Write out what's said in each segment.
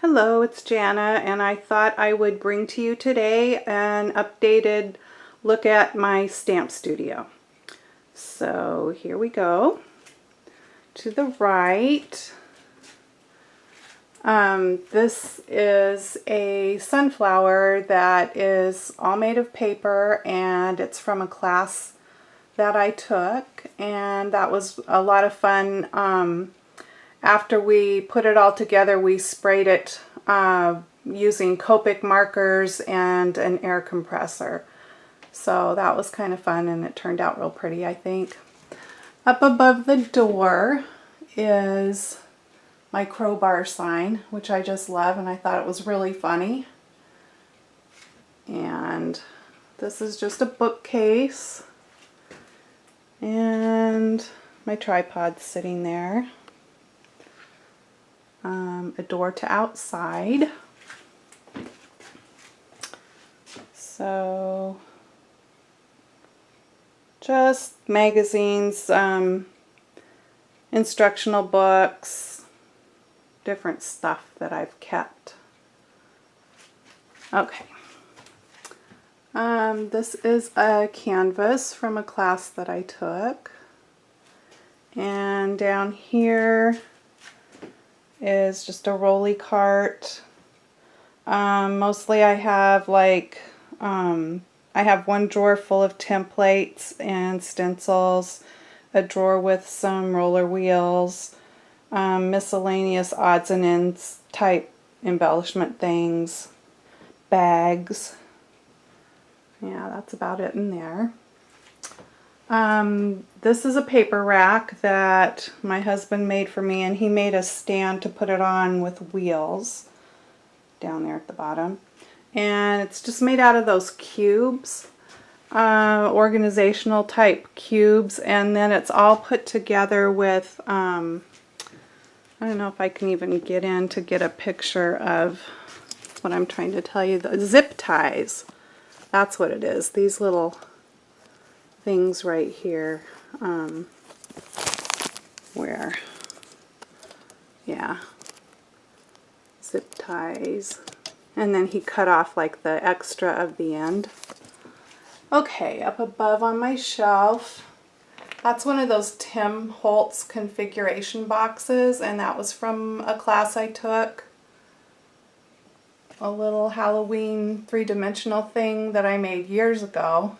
Hello, it's Jana, and I thought I would bring to you today an updated look at my stamp studio. So here we go. To the right, this is a sunflower that is all made of paper, and it's from a class that I took, and that was a lot of fun. After we put it all together, we sprayed it using Copic markers and an air compressor. So that was kind of fun, and it turned out real pretty, I think. Up above the door is my crowbar sign, which I just love, and I thought it was really funny. And this is just a bookcase, and my tripod's sitting there. A door to outside. So just magazines, instructional books, different stuff that I've kept. Okay. This is a canvas from a class that I took. And down here is just a rolly cart. Mostly I have I have one drawer full of templates and stencils, a drawer with some roller wheels, miscellaneous odds and ends type embellishment things, bags. Yeah, that's about it in there. This is a paper rack that my husband made for me, and he made a stand to put it on with wheels down there at the bottom. And it's just made out of those cubes, organizational type cubes, and then it's all put together with, I don't know if I can even get in to get a picture of what I'm trying to tell you. The zip ties, that's what it is, these little things right here, zip ties, and then he cut off like the extra of the end. Okay, up above on my shelf, that's one of those Tim Holtz configuration boxes, and that was from a class I took. A little Halloween three-dimensional thing that I made years ago.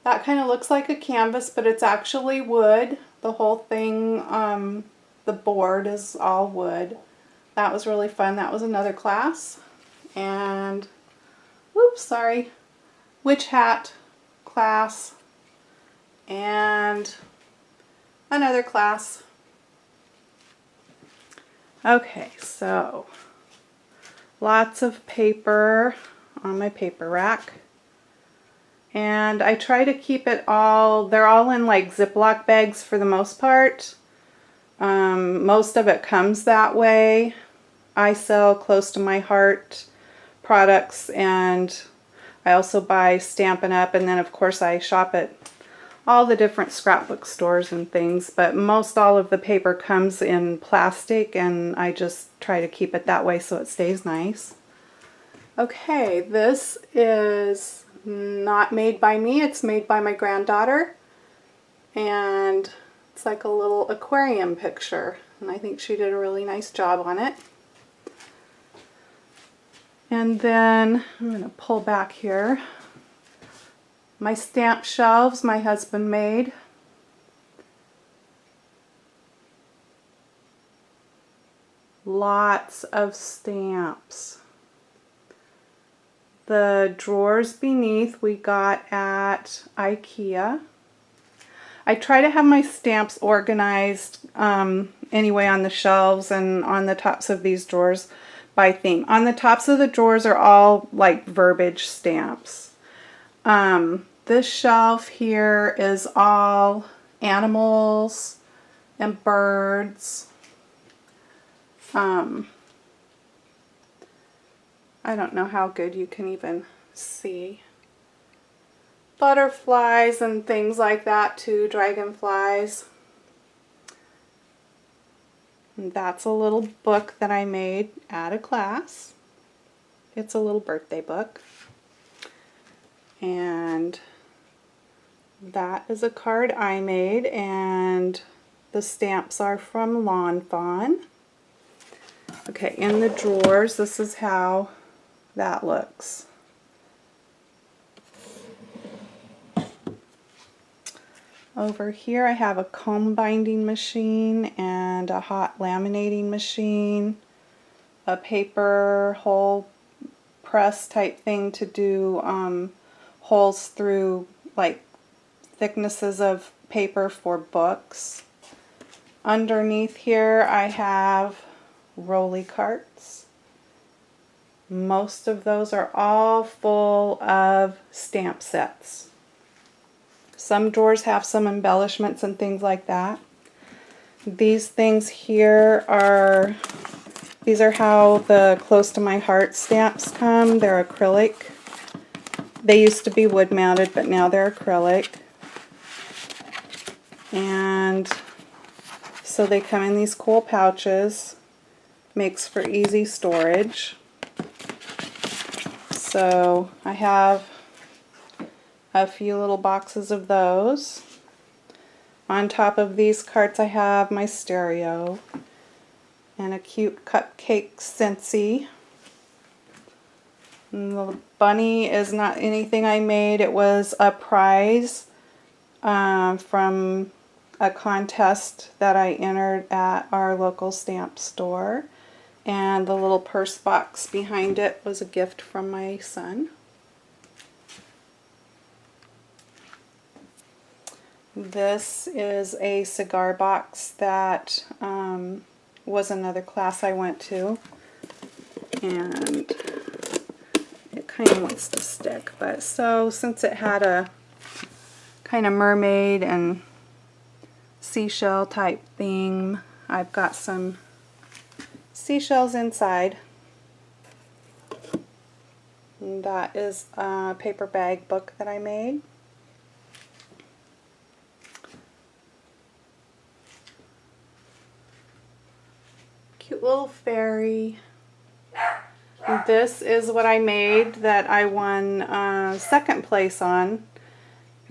That kind of looks like a canvas, but it's actually wood. The whole thing, the board is all wood. That was really fun. That was another class. And, whoops, sorry, witch hat class and another class. Okay, so lots of paper on my paper rack. And I try to keep it all, they're all in like Ziploc bags for the most part. Most of it comes that way. I sell close to my heart products, and I also buy Stampin' Up, and then of course I shop at all the different scrapbook stores and things, but most all of the paper comes in plastic, and I just try to keep it that way so it stays nice. Okay, this is not made by me, it's made by my granddaughter, and it's like a little aquarium picture, and I think she did a really nice job on it. And then I'm going to pull back here. My stamp shelves my husband made. Lots of stamps. The drawers beneath we got at IKEA. I try to have my stamps organized anyway on the shelves and on the tops of these drawers by theme. On the tops of the drawers are all like verbiage stamps. This shelf here is all animals and birds. I don't know how good you can even see. Butterflies and things like that too, dragonflies. And that's a little book that I made at a class. It's a little birthday book. And that is a card I made, and the stamps are from Lawn Fawn. Okay, in the drawers, this is how that looks. Over here I have a comb binding machine and a hot laminating machine, a paper hole press type thing to do holes through like thicknesses of paper for books. Underneath here I have rolly carts. Most of those are all full of stamp sets. Some drawers have some embellishments and things like that. These things here are, these are how the Close to My Heart stamps come. They're acrylic. They used to be wood mounted, but now they're acrylic. And so they come in these cool pouches. Makes for easy storage. So I have a few little boxes of those. On top of these carts I have my stereo and a cute cupcake Scentsy. And the bunny is not anything I made. It was a prize from a contest that I entered at our local stamp store. And the little purse box behind it was a gift from my son. This is a cigar box that was another class I went to, and it kind of wants to stick, but so since it had a kind of mermaid and seashell type theme, I've got some seashells inside. And that is a paper bag book that I made. Cute little fairy. This is what I made that I won second place on.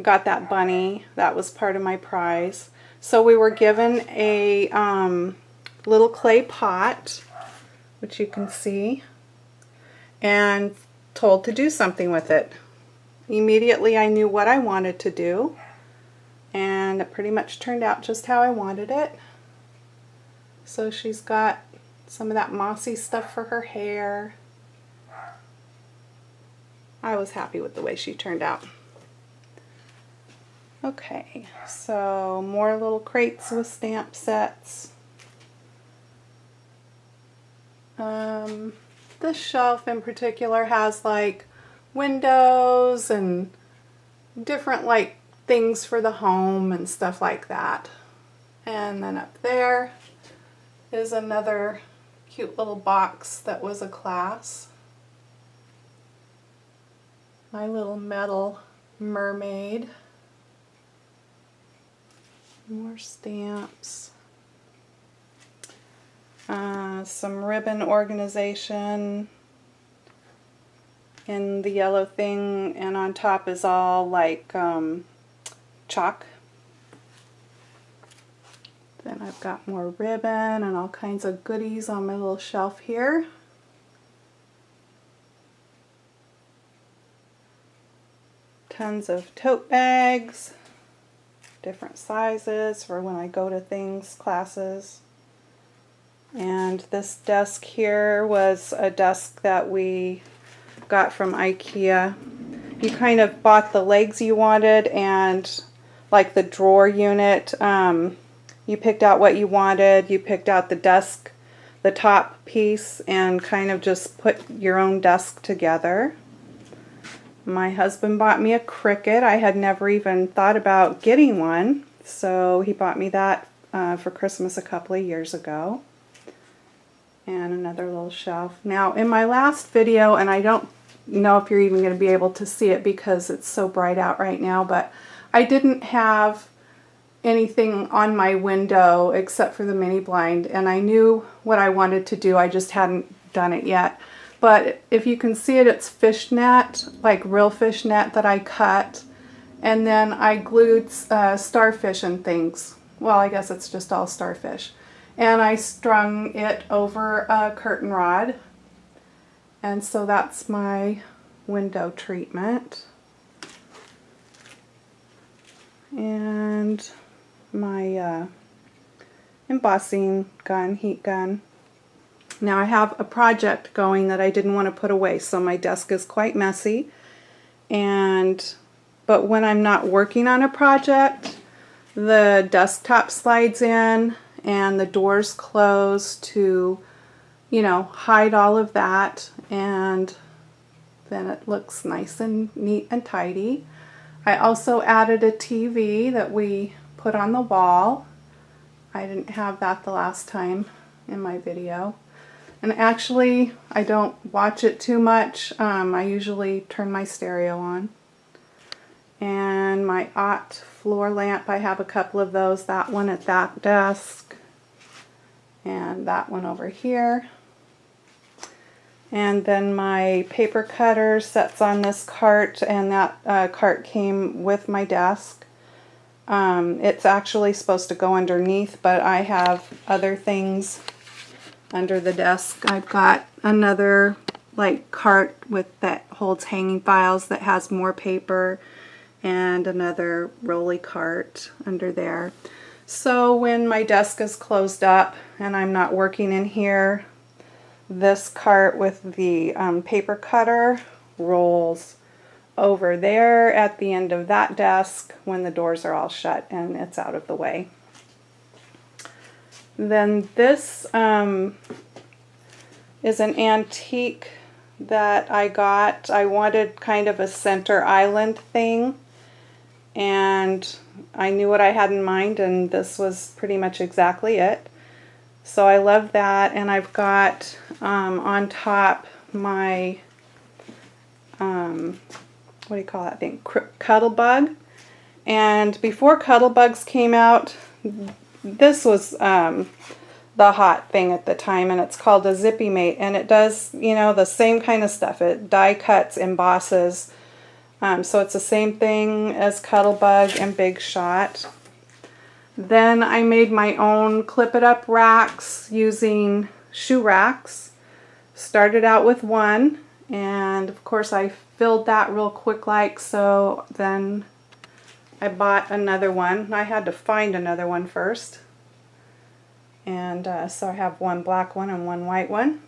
Got that bunny. That was part of my prize. So we were given a little clay pot, which you can see, and told to do something with it. Immediately I knew what I wanted to do, and it pretty much turned out just how I wanted it. So she's got some of that mossy stuff for her hair. I was happy with the way she turned out. Okay, so more little crates with stamp sets. This shelf in particular has like windows and different like things for the home and stuff like that. And then up there is another cute little box that was a class. My little metal mermaid. More stamps. Some ribbon organization in the yellow thing, and on top is all like chalk. Then I've got more ribbon and all kinds of goodies on my little shelf here. Tons of tote bags, different sizes for when I go to things, classes. And this desk here was a desk that we got from IKEA. You kind of bought the legs you wanted and like the drawer unit. You picked out what you wanted. You picked out the desk, the top piece, and kind of just put your own desk together. My husband bought me a Cricut. I had never even thought about getting one, so he bought me that for Christmas a couple of years ago. And another little shelf. Now in my last video, and I don't know if you're even going to be able to see it because it's so bright out right now, but I didn't have anything on my window except for the mini blind, and I knew what I wanted to do, I just hadn't done it yet. But if you can see it, it's fishnet, like real fishnet that I cut, and then I glued starfish and things. Well, I guess it's just all starfish. And I strung it over a curtain rod, and so that's my window treatment. And my embossing gun, heat gun. Now I have a project going that I didn't want to put away, so my desk is quite messy. But when I'm not working on a project, the desktop slides in and the doors close to, you know, hide all of that, and then it looks nice and neat and tidy. I also added a TV that we put on the wall. I didn't have that the last time in my video. And actually, I don't watch it too much. I usually turn my stereo on. And my OTT floor lamp, I have a couple of those. That one at that desk. And that one over here. And then my paper cutter sets on this cart, and that cart came with my desk. It's actually supposed to go underneath, but I have other things under the desk. I've got another like cart that holds hanging files that has more paper, and another rolly cart under there. So when my desk is closed up and I'm not working in here, this cart with the paper cutter rolls over there at the end of that desk when the doors are all shut and it's out of the way. Then this is an antique that I got. I wanted kind of a center island thing, and I knew what I had in mind, and this was pretty much exactly it. So I love that, and I've got on top my, what do you call that thing, Cuttlebug. And before Cuttlebugs came out, this was the hot thing at the time, and it's called a Zippy Mate, and it does, you know, the same kind of stuff. It die cuts, embosses, so it's the same thing as Cuttlebug and Big Shot. Then I made my own clip it up racks using shoe racks. Started out with one, and of course I filled that real quick so then I bought another one. I had to find another one first. And so I have one black one and one white one.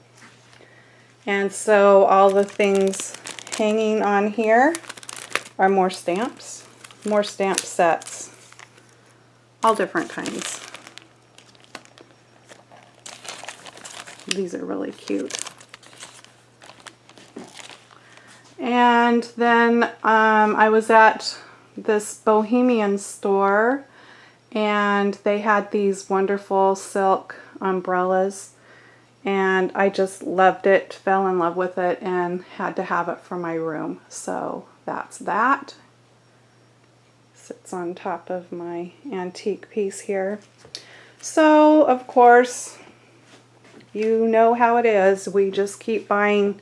And so all the things hanging on here are more stamp sets. All different kinds. These are really cute. And then I was at this Bohemian store, and they had these wonderful silk umbrellas, and I just loved it, fell in love with it, and had to have it for my room. So that's that. Sits on top of my antique piece here. So of course, you know how it is, we just keep buying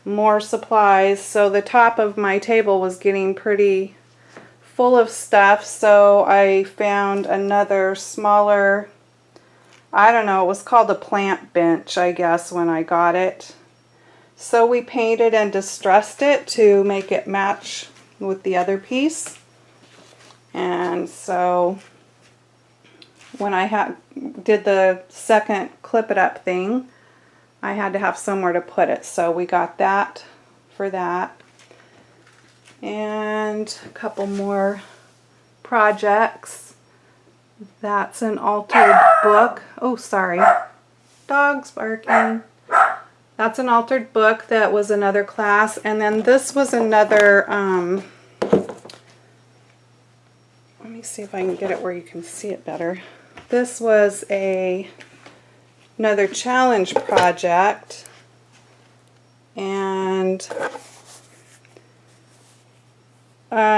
more supplies. So the top of my table was getting pretty full of stuff, so I found another smaller, I don't know, it was called a plant bench, I guess, when I got it. So we painted and distressed it to make it match with the other piece. And so when I did the second clip it up thing, I had to have somewhere to put it, so we got that for that. And a couple more projects. That's an altered book. Oh, sorry. Dog's barking. That's an altered book that was another class. And then this was another, let me see if I can get it where you can see it better. This was another challenge project. And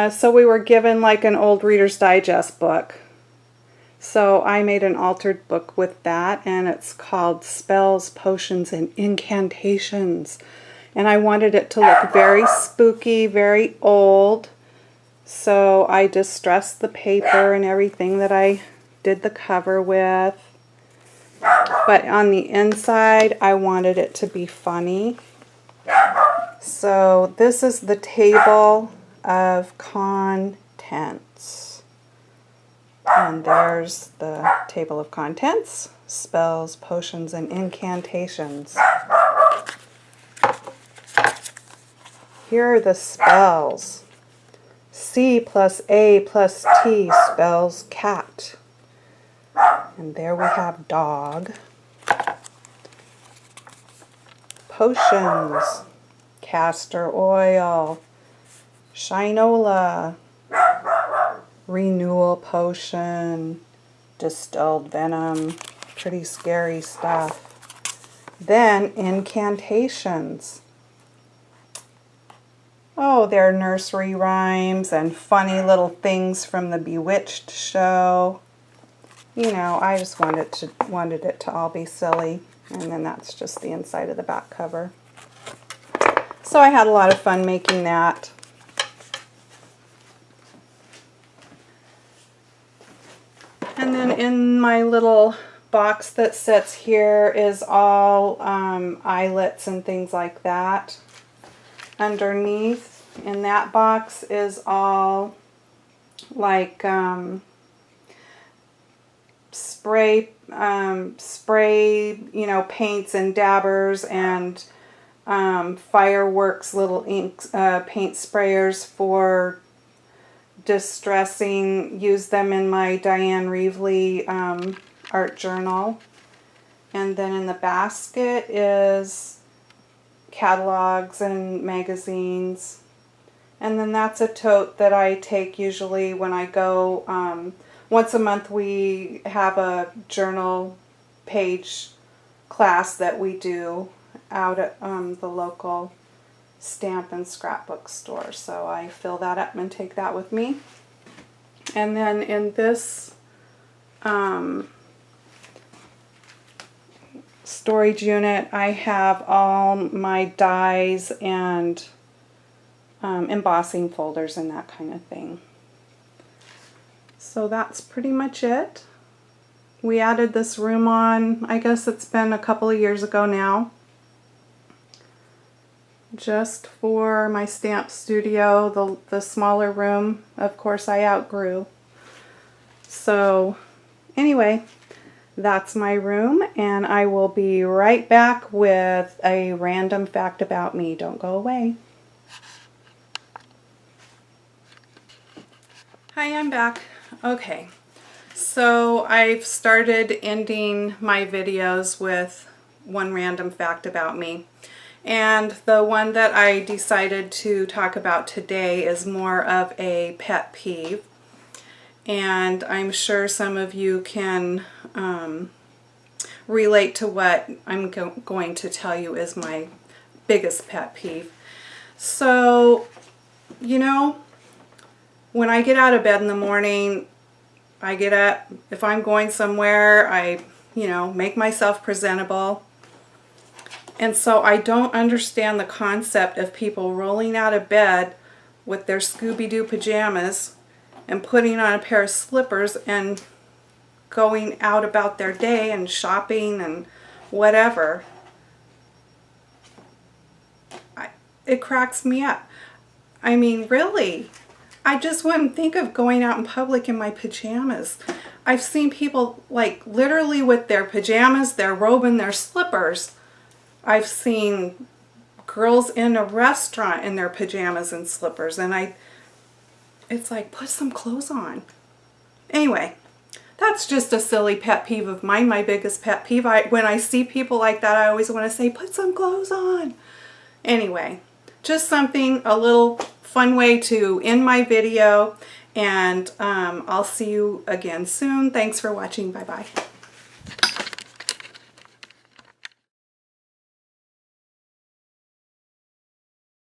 so we were given like an old Reader's Digest book. So I made an altered book with that, and it's called Spells, Potions, and Incantations. And I wanted it to look very spooky, very old. So I distressed the paper and everything that I did the cover with. But on the inside, I wanted it to be funny. So this is the table of contents. And there's the table of contents, spells, potions, and incantations. Here are the spells. C plus A plus T spells cat. And there we have dog. Potions, castor oil, shinola, renewal potion, distilled venom, pretty scary stuff. Then incantations. Oh, they're nursery rhymes and funny little things from the Bewitched show. You know, I just wanted it to all be silly. And then that's just the inside of the back cover. So I had a lot of fun making that. And then in my little box that sits here is all eyelets and things like that. Underneath in that box is all like spray, you know, paints and dabbers and fireworks, little ink paint sprayers for distressing. Use them in my Diane Reevely art journal. And then in the basket is catalogs and magazines. And then that's a tote that I take usually when I go. Once a month we have a journal page class that we do out at the local stamp and scrapbook store. So I fill that up and take that with me. And then in this storage unit, I have all my dies and embossing folders and that kind of thing. So that's pretty much it. We added this room on, I guess it's been a couple of years ago now, just for my stamp studio. The smaller room, of course, I outgrew. So anyway, that's my room, and I will be right back with a random fact about me. Don't go away. Hi, I'm back. Okay, so I've started ending my videos with one random fact about me. And the one that I decided to talk about today is more of a pet peeve. And I'm sure some of you can relate to what I'm going to tell you is my biggest pet peeve. So, you know, when I get out of bed in the morning, I get up, if I'm going somewhere, I, you know, make myself presentable. And so I don't understand the concept of people rolling out of bed with their Scooby-Doo pajamas and putting on a pair of slippers and going out about their day and shopping and whatever. It cracks me up. I mean, really? I just wouldn't think of going out in public in my pajamas. I've seen people like literally with their pajamas, their robe, and their slippers. I've seen girls in a restaurant in their pajamas and slippers, and it's like, put some clothes on. Anyway, that's just a silly pet peeve of mine, my biggest pet peeve. When I see people like that, I always want to say, put some clothes on. Anyway, just something, a little fun way to end my video, and I'll see you again soon. Thanks for watching. Bye-bye.